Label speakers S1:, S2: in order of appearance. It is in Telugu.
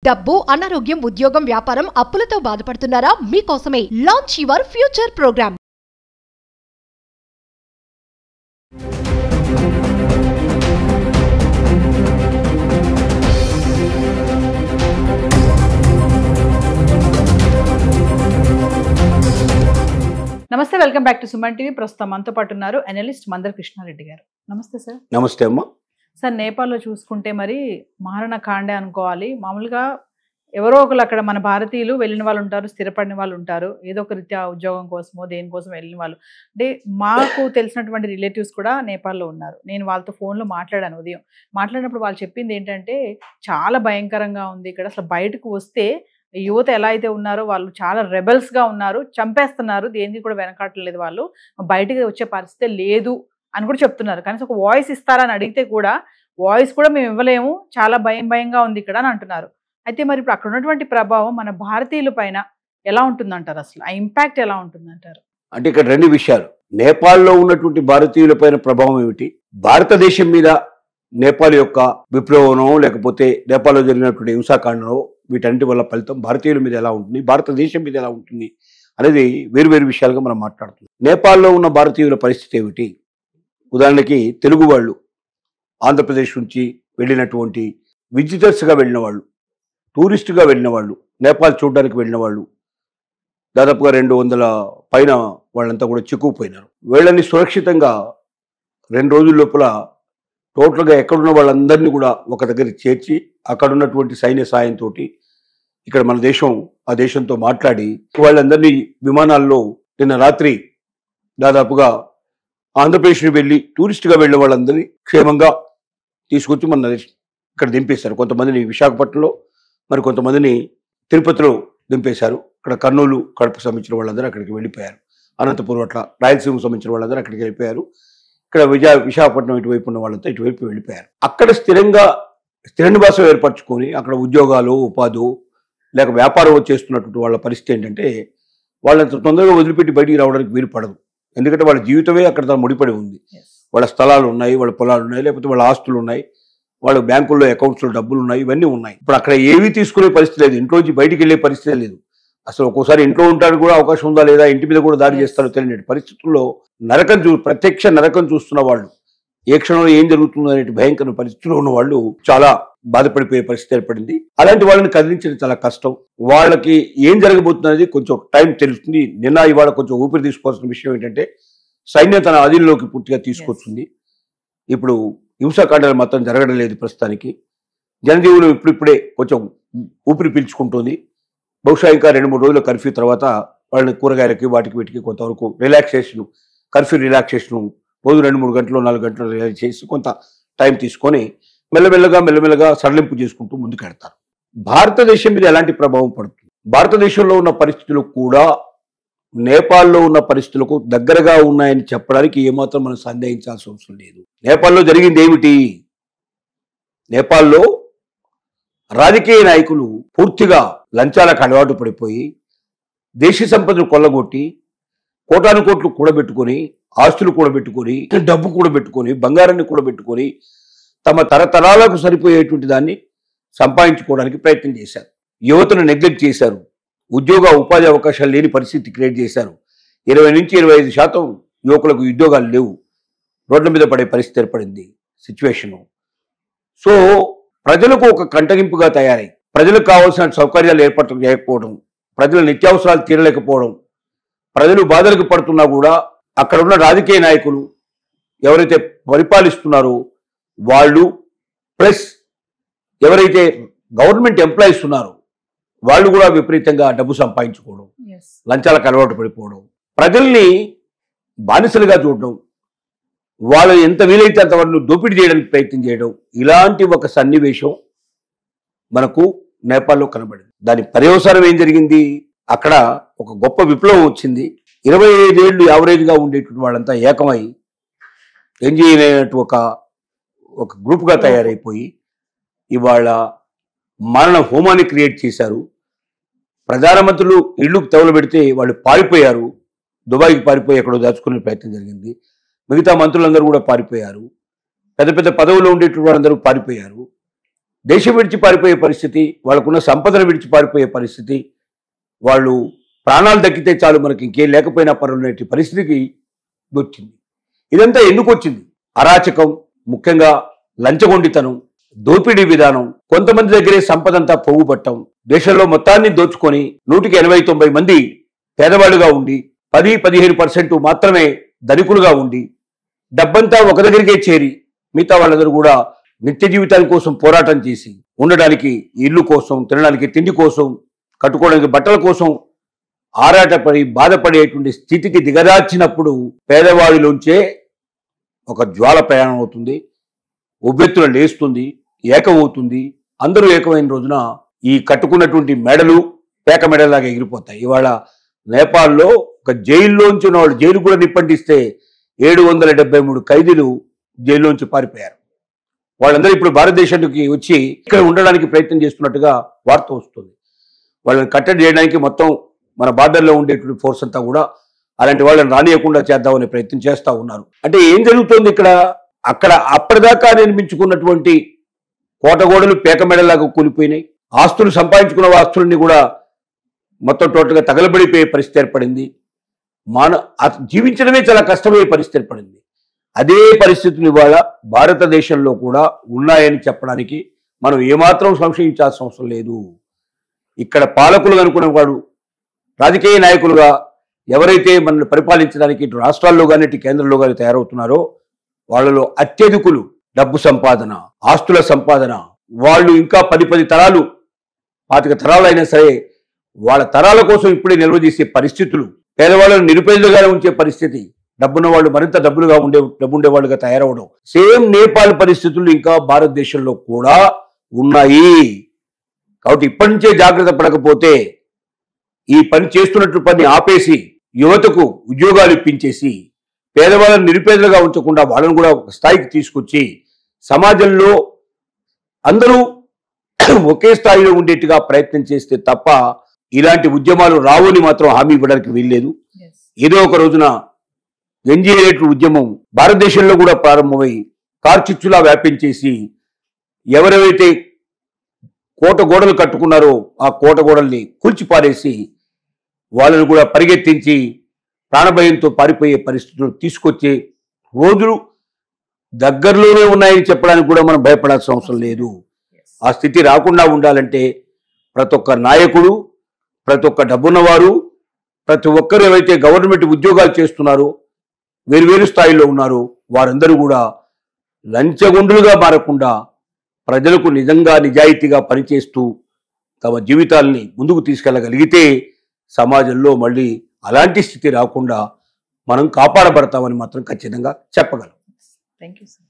S1: డబ్బు, అనారోగ్యం, ఉద్యోగం, వ్యాపారం, అప్పులతో బాధపడుతున్నారా? మీకోసమే లాంచ్ యువర్ ఫ్యూచర్ ప్రోగ్రామ్.
S2: నమస్తే, welcome back to Suman TV. ప్రస్తుతం మనతో పాటు ఉన్నారు అనలిస్ట్ మందర్ కృష్ణారెడ్డి గారు. నమస్తే సార్.
S3: నమస్తే అమ్మ.
S2: సార్, నేపాల్లో చూసుకుంటే మరి మారణ కాండే అనుకోవాలి. మామూలుగా ఎవరో ఒకరు అక్కడ మన భారతీయులు వెళ్ళిన వాళ్ళు ఉంటారు, స్థిరపడిన వాళ్ళు ఉంటారు, ఏదో ఒక రీత్యా ఉద్యోగం కోసమో దేనికోసం వెళ్ళిన వాళ్ళు. అంటే మాకు తెలిసినటువంటి రిలేటివ్స్ కూడా నేపాల్లో ఉన్నారు. నేను వాళ్ళతో ఫోన్లో మాట్లాడాను ఉదయం. మాట్లాడినప్పుడు వాళ్ళు చెప్పింది ఏంటంటే చాలా భయంకరంగా ఉంది ఇక్కడ. అసలు బయటకు వస్తే యువత ఎలా అయితే ఉన్నారో వాళ్ళు చాలా రెబల్స్గా ఉన్నారు, చంపేస్తున్నారు, దేనికి కూడా వెనకాటలేదు. వాళ్ళు బయటకు వచ్చే పరిస్థితి లేదు అని కూడా చెప్తున్నారు. కనీసం ఒక వాయిస్ ఇస్తారని అడిగితే కూడా వాయిస్ కూడా మేము ఇవ్వలేము, చాలా భయంగా ఉంది ఇక్కడ అని అంటున్నారు. అయితే మరి ఇప్పుడు అక్కడ ఉన్నటువంటి ప్రభావం మన భారతీయుల పైన ఎలా ఉంటుందంటారు? అసలు ఆ ఇంపాక్ట్ ఎలా ఉంటుందంటారు?
S3: అంటే ఇక్కడ రెండు విషయాలు. నేపాల్లో ఉన్నటువంటి భారతీయుల పైన ప్రభావం ఏమిటి, భారతదేశం మీద నేపాల్ యొక్క విప్లవనో లేకపోతే నేపాల్లో జరిగినటువంటి హింసాకాండనో వీటన్నిటి వల్ల ఫలితం భారతీయుల మీద ఎలా ఉంటుంది, భారతదేశం మీద ఎలా ఉంటుంది అనేది వేరు విషయాలుగా మనం మాట్లాడుతున్నాం. నేపాల్లో ఉన్న భారతీయుల పరిస్థితి ఏమిటి? ఉదాహరణకి తెలుగు వాళ్ళు ఆంధ్రప్రదేశ్ నుంచి వెళ్ళినటువంటి విజిటర్స్గా వెళ్ళిన వాళ్ళు, టూరిస్టుగా వెళ్ళిన వాళ్ళు, నేపాల్ చూడడానికి వెళ్ళిన వాళ్ళు దాదాపుగా 200 పైన వాళ్ళంతా కూడా చిక్కుకుపోయినారు. వీళ్ళని సురక్షితంగా 2 రోజుల లోపల టోటల్గా ఎక్కడున్న వాళ్ళందరినీ కూడా ఒక దగ్గర చేర్చి అక్కడ ఉన్నటువంటి సైన్య సాయంతో ఇక్కడ మన దేశం ఆ దేశంతో మాట్లాడి వాళ్ళందరినీ విమానాల్లో నిన్న రాత్రి దాదాపుగా ఆంధ్రప్రదేశ్ని వెళ్ళి టూరిస్టుగా వెళ్ళిన వాళ్ళందరినీ క్షేమంగా తీసుకొచ్చి మన ఇక్కడ దింపేశారు. కొంతమందిని విశాఖపట్నంలో, మరి కొంతమందిని తిరుపతిలో దింపేశారు. ఇక్కడ కర్నూలు, కడపకు సంబంధించిన వాళ్ళందరూ అక్కడికి వెళ్ళిపోయారు. అనంతపురం అట్లా రాయలసీమకు సంబంధించిన వాళ్ళందరూ అక్కడికి వెళ్ళిపోయారు. ఇక్కడ విశాఖపట్నం ఇటువైపు ఉన్న వాళ్ళంతా ఇటువైపు వెళ్ళిపోయారు. అక్కడ స్థిర నివాసం ఏర్పరచుకొని అక్కడ ఉద్యోగాలు, ఉపాధి లేక వ్యాపారం చేస్తున్నటువంటి వాళ్ళ పరిస్థితి ఏంటంటే వాళ్ళంత తొందరగా వదిలిపెట్టి బయటికి రావడానికి వీలు పడదు. ఎందుకంటే వాళ్ళ జీవితమే అక్కడ ముడిపడి ఉంది. వాళ్ళ స్థలాలు ఉన్నాయి, వాళ్ళ పొలాలు ఉన్నాయి, లేకపోతే వాళ్ళ ఆస్తులు ఉన్నాయి, వాళ్ళ బ్యాంకుల్లో అకౌంట్స్లో డబ్బులు ఉన్నాయి, ఇవన్నీ ఉన్నాయి. ఇప్పుడు అక్కడ ఏవీ తీసుకునే పరిస్థితి లేదు, ఇంట్లోంచి బయటికి వెళ్ళే పరిస్థితి లేదు. అసలు ఒక్కోసారి ఇంట్లో ఉండడానికి కూడా అవకాశం ఉందా లేదా, ఇంటి మీద కూడా దాడి చేస్తారో తెలియని పరిస్థితుల్లో ప్రత్యక్ష నరకం చూస్తున్న వాళ్ళు, ఏ క్షణంలో ఏం జరుగుతుందో అనే భయంకర పరిస్థితుల్లో ఉన్న వాళ్ళు చాలా బాధపడిపోయే పరిస్థితి ఏర్పడింది. అలాంటి వాళ్ళని కదిలించడం చాలా కష్టం. వాళ్ళకి ఏం జరగబోతుంది అనేది కొంచెం టైం తెలుస్తుంది. నిన్న ఇవాళ కొంచెం ఊపిరి తీసుకోవాల్సిన విషయం ఏంటంటే సైన్యం తన అధీనంలోకి పూర్తిగా తీసుకొచ్చింది. ఇప్పుడు హింసాకాండాలు మాత్రం జరగడం లేదు ప్రస్తుతానికి. జనజీవనం ఇప్పుడిప్పుడే కొంచెం ఊపిరి పీల్చుకుంటుంది. బహుశా ఇంకా 2-3 రోజుల కర్ఫ్యూ తర్వాత వాళ్ళని కూరగాయలకి వాటికి వీటికి కొంతవరకు కర్ఫ్యూ రిలాక్సేషన్ రోజు 2-3 గంటలు 4 గంటలు రిలాక్స్ చేసి కొంత టైం తీసుకొని మెల్లమెల్లగా సడలింపు చేసుకుంటూ ముందుకెడతారు. భారతదేశం మీద ఎలాంటి ప్రభావం పడుతుంది? భారతదేశంలో ఉన్న పరిస్థితులు కూడా నేపాల్లో ఉన్న పరిస్థితులకు దగ్గరగా ఉన్నాయని చెప్పడానికి ఏమాత్రం మనం సందేహించాల్సిన అవసరం లేదు. నేపాల్లో జరిగింది ఏమిటి? నేపాల్లో రాజకీయ నాయకులు పూర్తిగా లంచాలకు అలవాటు పడిపోయి దేశ సంపదను కొల్లగొట్టి కోటాను కోట్లు కూడబెట్టుకొని, ఆస్తులు కూడబెట్టుకొని, డబ్బు కూడబెట్టుకొని, బంగారాన్ని కూడబెట్టుకొని తమ తరతరాలకు సరిపోయేటువంటి దాన్ని సంపాదించుకోవడానికి ప్రయత్నం చేశారు. యువతను నెగ్లెక్ట్ చేశారు. ఉద్యోగ ఉపాధి అవకాశాలు లేని పరిస్థితి క్రియేట్ చేశారు. 20-25% యువకులకు ఉద్యోగాలు లేవు. రోడ్ల మీద పడే పరిస్థితి ఏర్పడింది సిచ్యువేషను. సో ప్రజలకు ఒక కంటగింపుగా తయారై ప్రజలకు కావాల్సిన సౌకర్యాలు చేయకపోవడం, ప్రజల నిత్యావసరాలు తీరలేకపోవడం, ప్రజలు బాధలకు పడుతున్నా కూడా అక్కడ ఉన్న రాజకీయ నాయకులు ఎవరైతే పరిపాలిస్తున్నారో వాళ్ళు ప్లస్ ఎవరైతే గవర్నమెంట్ ఎంప్లాయీస్ ఉన్నారో వాళ్ళు కూడా విపరీతంగా డబ్బు సంపాదించుకోవడం, లంచాలకు అలవాటు పడిపోవడం, ప్రజల్ని బానిసలుగా చూడడం, వాళ్ళు ఎంత వీలైతే అంతవరకు దోపిడీ చేయడానికి ప్రయత్నం చేయడం, ఇలాంటి ఒక సన్నివేశం మనకు నేపాల్లో కనబడింది. దాని పర్యవసానం ఏం జరిగింది? అక్కడ ఒక గొప్ప విప్లవం వచ్చింది. 25 ఏళ్ళు యావరేజ్గా ఉండేటువంటి వాళ్ళంతా ఏకమై ఎన్జీఏ అయినట్టు ఒక గ్రూప్గా తయారైపోయి ఇవాళ మారణ హోమాన్ని క్రియేట్ చేశారు. ప్రధానమంత్రులు ఇళ్లకు తగులు పెడితే వాళ్ళు పారిపోయారు. దుబాయ్కి పారిపోయి ఎక్కడో దాచుకునే ప్రయత్నం జరిగింది. మిగతా మంత్రులందరూ కూడా పారిపోయారు. పెద్ద పెద్ద పదవుల్లో ఉండేటువంటి వాళ్ళందరూ పారిపోయారు. దేశం విడిచి పారిపోయే పరిస్థితి, వాళ్ళకున్న సంపదను విడిచి పారిపోయే పరిస్థితి, వాళ్ళు ప్రాణాలు దక్కితే చాలు మనకి ఇంకేం లేకపోయినా పర్వాలేని పరిస్థితికి వచ్చింది. ఇదంతా ఎందుకు వచ్చింది? అరాచకం, ముఖ్యంగా లంచగొండితనం, దోపిడీ విధానం, కొంతమంది దగ్గరే సంపదంతా పోగుపట్టం, దేశంలో మొత్తాన్ని దోచుకొని 180-90 మంది పేదవాళ్ళుగా ఉండి 10-15% మాత్రమే ధనికులుగా ఉండి డబ్బంతా ఒక దగ్గరికే చేరి మిగతా వాళ్ళందరూ కూడా నిత్య జీవితాల కోసం పోరాటం చేసి ఉండడానికి ఇల్లు కోసం, తినడానికి తిండి కోసం, కట్టుకోవడానికి బట్టల కోసం ఆరాటపడి బాధపడేటువంటి స్థితికి దిగదార్చినప్పుడు పేదవాడిలోంచే ఒక జ్వాల ప్రయాణం అవుతుంది, ఉవ్వెత్తున లేస్తుంది, ఏకమవుతుంది. అందరూ ఏకమైన రోజున ఈ కట్టుకున్నటువంటి మెడలు పేక మెడలాగా ఎగిరిపోతాయి. ఇవాళ నేపాల్లో ఒక జైల్లోంచి ఉన్న వాళ్ళు జైలు కూడా నిప్పంటిస్తే 773 ఖైదీలు జైల్లోంచి పారిపోయారు. వాళ్ళందరూ ఇప్పుడు భారతదేశానికి వచ్చి ఇక్కడ ఉండడానికి ప్రయత్నం చేస్తున్నట్టుగా వార్త వస్తుంది. వాళ్ళని కట్టడి చేయడానికి మొత్తం మన బార్డర్లో ఉండేటువంటి ఫోర్స్ అంతా కూడా అలాంటి వాళ్ళని రానియకుండా చేద్దామనే ప్రయత్నం చేస్తూ ఉన్నారు. అంటే ఏం జరుగుతుంది ఇక్కడ? అక్కడ అప్పటిదాకా నిర్మించుకున్నటువంటి కోటగోడలు పేక మెడలాగా కూలిపోయినాయి. ఆస్తులు సంపాదించుకున్న ఆస్తులన్నీ కూడా మొత్తం టోటల్గా తగలబడిపోయే పరిస్థితి ఏర్పడింది. జీవించడమే చాలా కష్టమయ్యే పరిస్థితి ఏర్పడింది. అదే పరిస్థితులు ఇవాళ భారతదేశంలో కూడా ఉన్నాయని చెప్పడానికి మనం ఏమాత్రం సంశయించాల్సిన అవసరం లేదు. ఇక్కడ పాలకులు అనుకునే వాడు, రాజకీయ నాయకులుగా ఎవరైతే మనల్ని పరిపాలించడానికి ఇటు రాష్ట్రాల్లో కానీ ఇటు కేంద్రంలో కానీ తయారవుతున్నారో వాళ్ళలో అత్యధికులు డబ్బు సంపాదన, ఆస్తుల సంపాదన, వాళ్ళు ఇంకా 10 తరాలు 25 తరాలు అయినా సరే వాళ్ళ తరాల కోసం ఇప్పుడే నిల్వ చేసే పరిస్థితులు, పేదవాళ్ళను నిరుపేదలుగానే ఉంచే పరిస్థితి, డబ్బున్న వాళ్ళు మరింత డబ్బుండే వాళ్ళుగా తయారవడం, సేమ్ నేపాల్ పరిస్థితులు ఇంకా భారతదేశంలో కూడా ఉన్నాయి. కాబట్టి ఇప్పటి నుంచే జాగ్రత్త పడకపోతే ఈ పని చేస్తున్నట్టు పని ఆపేసి యువతకు ఉద్యోగాలు ఇప్పించేసి పేదవాళ్ళని నిరుపేదలుగా ఉంచకుండా వాళ్ళని కూడా ఒక స్థాయికి తీసుకొచ్చి సమాజంలో అందరూ ఒకే స్థాయిలో ఉండేట్టుగా ప్రయత్నం చేస్తే తప్ప ఇలాంటి ఉద్యమాలు రావుని మాత్రం హామీ ఇవ్వడానికి వీల్లేదు. ఏదో ఒక రోజున ఎన్జీఏ ఉద్యమం భారతదేశంలో కూడా ప్రారంభమై కార్చిచ్చులా వ్యాపించేసి ఎవరెవరైతే కోట గోడలు కట్టుకున్నారో ఆ కోట గోడల్ని కూల్చిపారేసి వాళ్ళను కూడా పరిగెత్తించి ప్రాణభయంతో పారిపోయే పరిస్థితులు తీసుకొచ్చే రోజులు దగ్గరలోనే ఉన్నాయని చెప్పడానికి కూడా మనం భయపడాల్సిన అవసరం లేదు. ఆ స్థితి రాకుండా ఉండాలంటే ప్రతి ఒక్క నాయకుడు, ప్రతి ఒక్క డబ్బున్నవారు, ప్రతి ఒక్కరు ఎవరైతే గవర్నమెంట్ ఉద్యోగాలు చేస్తున్నారో, వేరు స్థాయిలో ఉన్నారో వారందరూ కూడా లంచగొండులుగా మారకుండా ప్రజలకు నిజంగా నిజాయితీగా పనిచేస్తూ తమ జీవితాల్ని ముందుకు తీసుకెళ్ళగలిగితే సమాజంలో మళ్ళీ అలాంటి స్థితి రాకుండా మనం కాపాడబడతామని మాత్రం ఖచ్చితంగా చెప్పగలం.
S2: Thank you sir.